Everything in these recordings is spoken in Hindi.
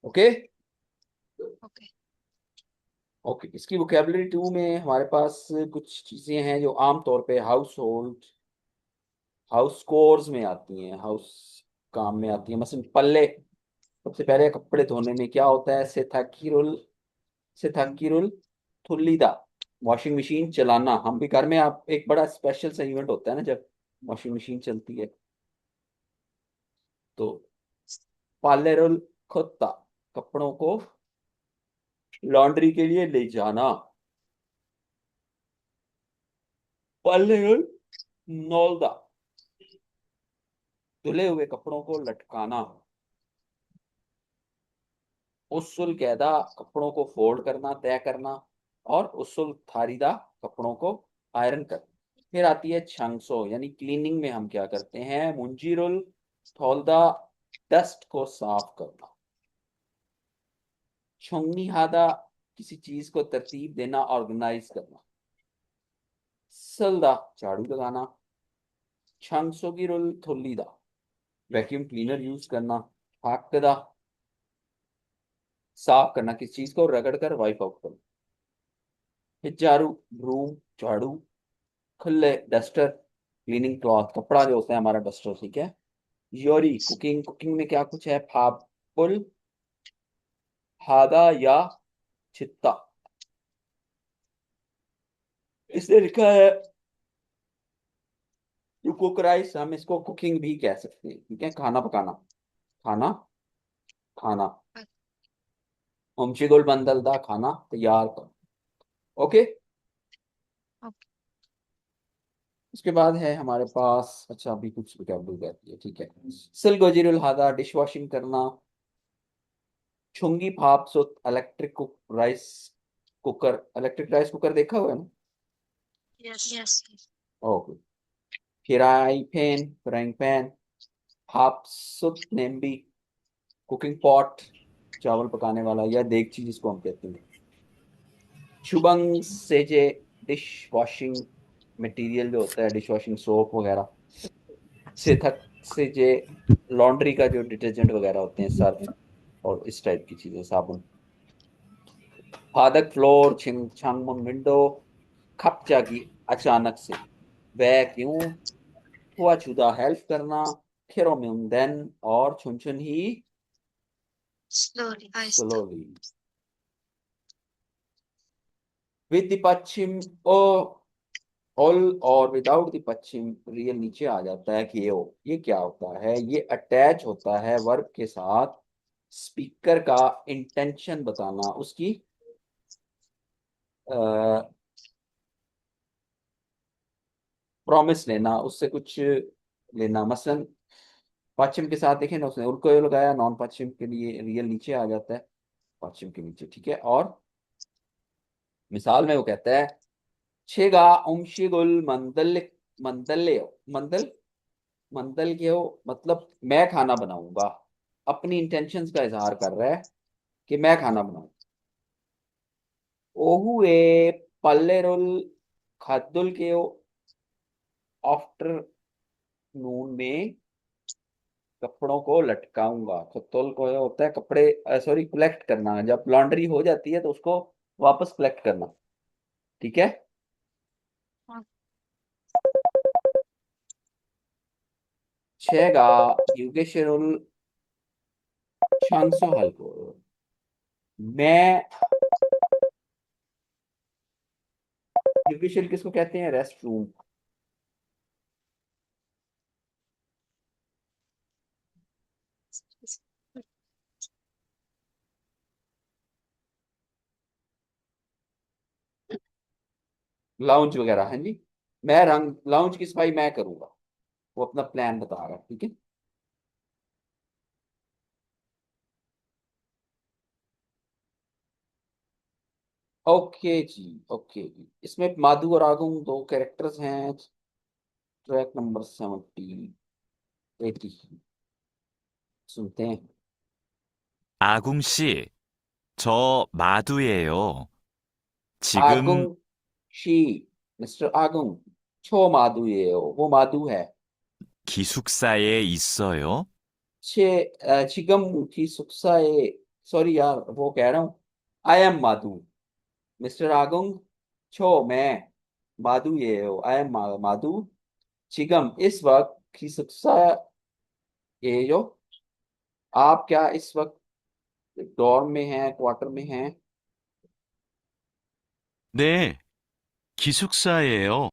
ओके। ओके। ओके, इसकी वोकेबलरी टू में हमारे पास कुछ चीजें हैं जो आम तौर पे हाउस होल्ड, हाउस कोर्स में आती हैं, हाउस काम में आती है। मसलन पल्ले, सबसे पहले कपड़े धोने में क्या होता है? सेथाकीरुल, सेथाकीरुल थुल्लीदा, वॉशिंग मशीन चलाना। हम भी घर में, आप एक बड़ा स्पेशल सा इवेंट होता है ना जब वॉशिंग मशीन चलती है। तो पालेरुल खोता, कपड़ों को लॉन्ड्री के लिए ले जाना। पालेरुल नोल्दा, धुले हुए कपड़ों को लटकाना। उस्सुल कैदा, कपड़ों को फोल्ड करना, तय करना। और उस्सुल थारीदा, कपड़ों को आयरन करना। फिर आती है छंगसो, यानी क्लीनिंग में हम क्या करते हैं? मुंजीरुल थोल्दा, डस्ट को साफ करना। छोंगनी हादा, किसी चीज को तरतीब देना, ऑर्गेनाइज करना। सलदा, झाड़ू लगाना। छंगसोगिरुल थोलीदा, वैक्यूम क्लीनर यूज करना। हाकदा, साफ करना, किसी चीज को रगड़ कर वाइप आउट करना। हिजारू, ब्रूम, झाड़ू। खुले, डस्टर, क्लीनिंग क्लॉथ, कपड़ा जो होता है हमारा डस्टर, ठीक है। योरी, कुकिंग, कुकिंग में क्या कुछ है? फापुल, हादा या छित्ता। इसने लिखा है टू कुक राइस, हम इसको कुकिंग भी कह सकते हैं, ठीक है। खाना पकाना, खाना खाना। उमशिगुल बंदल दा, खाना तैयार कर। ओके। ओके। उसके बाद है हमारे पास, अच्छा अभी कुछ वोकैबुलरी रहती है, ठीक है। सिल गोजिरुल हादा, डिश वॉशिंग करना। छुंगी भाप सुत, electric cook rice cooker, electric rice cooker देखा हुआ है ना? Yes yes. Okay. Fry pan, frying pan. भाप सुत नेम्बी, कुकिंग पॉट, चावल पकाने वाला या देगची जिसको हम कहते हैं। शुभंग सेजे, डिश वॉशिंग मटेरियल जो होता है, डिश वॉशिंग सोप वगैरह। सेथक सेजे, लॉन्ड्री का जो डिटर्जेंट वगैरह होते हैं, सर्फ और इस टाइप की चीजें, साबुन। फादक फ्लोर, छिंग छांगमुंग विंडो। खप जागी, अचानक से। वह क्यों, हुआ छुदा, हेल्प करना। खेरो में देन, और छुन छुन ही, स्लोली आहिस्ता। स्लोली। विद द पश्चिम ओ, ऑल और विदाउट द पश्चिम, रियल नीचे आ जाता है कि ये क्या होता है? ये अटैच होता है वर्ब के साथ। स्पीकर का इंटेंशन बताना, उसकी प्रॉमिस लेना, उससे कुछ लेना। मसलन पश्चिम के साथ देखें ना, उसने उनको ये लगाया, नॉन पश्चिम के लिए रियल नीचे आ जाता है, पश्चिम के नीचे, ठीक है। और मिसाल में वो कहता है छेगा उमशिगुल मंदल, मंदल मंदल, मंदल के हो, मतलब मैं खाना बनाऊंगा। अपनी इंटेंशंस का इजहार कर रहा है कि मैं खाना बनाऊं। ओहू ए पल्लेरुल खद्दुल के हो, आफ्टरनून में कपड़ों को लटकाऊंगा। खत्तुल को ये होता है कपड़े, सॉरी कलेक्ट करना, जब लॉन्ड्री हो जाती है तो उसको वापस कलेक्ट करना, ठीक है। छेगा युगेशरुल शांसो हल्को, मैं, युगेशल किसको कहते हैं? Rest room. लाउंज वगैरह है जी। मैं रंग लाउंज की सफाई मैं करूंगा, वो अपना प्लान बता रहा है, ठीक है। ओके जी, ओके जी। इसमें माधु और आगुन दो कैरेक्टर्स हैं। ट्रैक नंबर 80 सुनते हैं। 아궁 씨, 저 마두예요. आगुन 지금 शी, मिस्टर आगुन, छो माधु ये हो, वो माधु है। 기숙사에 있어요. छे, छिगम की सुक्सा ये, सॉरी यार, वो कह रहा हूँ, I am Madhu. Mister Agung छो मैं 마두예요. I am Madhu. 지금 इस वक्त 기숙사예요. आप क्या इस वक्त डॉर्म में हैं, क्वार्टर में हैं? 네, 기숙사예요.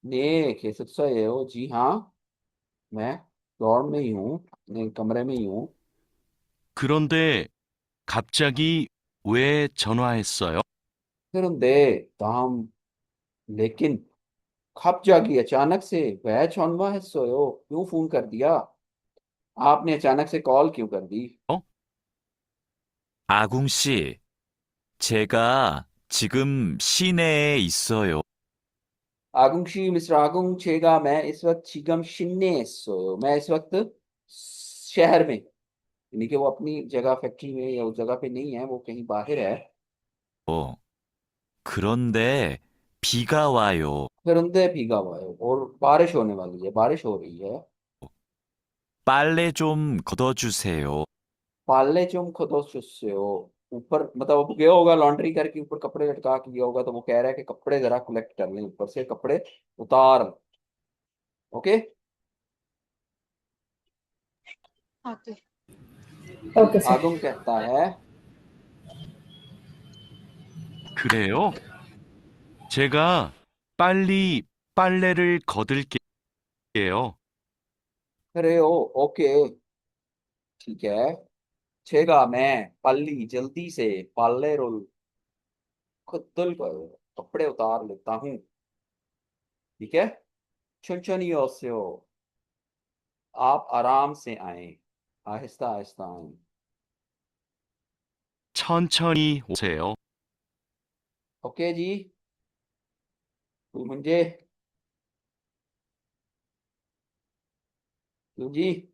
ने 기숙사예요. जी हाँ, मैं डॉर्म में ही हूँ, अपने कमरे में ही हूँ. 그런데 갑자기 왜 전화했어요? 그런데 다음, लेकिन 갑자기 अचानक से वह 전화했어요. क्यों फोन कर दिया? आपने अचानक से कॉल क्यों कर दी? 아궁 씨, 제가 지금 시내에 있어요. आगुंशी मिस्टर आगुंग छेगा, मैं इस वक्त छिगम शिन्ने सो, मैं इस वक्त शहर में, यानी कि वो अपनी जगह फैक्ट्री में या उस जगह पे नहीं है, वो कहीं बाहर है. 그런데 비가 와요. फिर उनसे भीगा हुआ है और बारिश होने वाली है, बारिश हो रही है. 빨래 좀 걷어주세요. पाले चुम खुदो सुस्यो. ऊपर मतलब वो गया होगा लॉन्ड्री करके, ऊपर कपड़े लटका के गया होगा, तो वो कह रहा है कि कपड़े जरा कलेक्ट कर लें, ऊपर से कपड़े उतार. ओके. Okay. Okay sir. आगुम कहता है, 그래요? 제가 빨리 빨래를 거들게요. अरे ओ, ओके, ठीक है. छेगा मैं पल्ली जल्दी से, पाले रोल खुद धुल कर कपड़े उतार लेता हूँ. ठीक है. छुनछुनी ओस्यो, आप आराम से आए, आहिस्ता आहिस्ता आए. 천천히 오세요. ओके जी. तू मुझे, तू जी.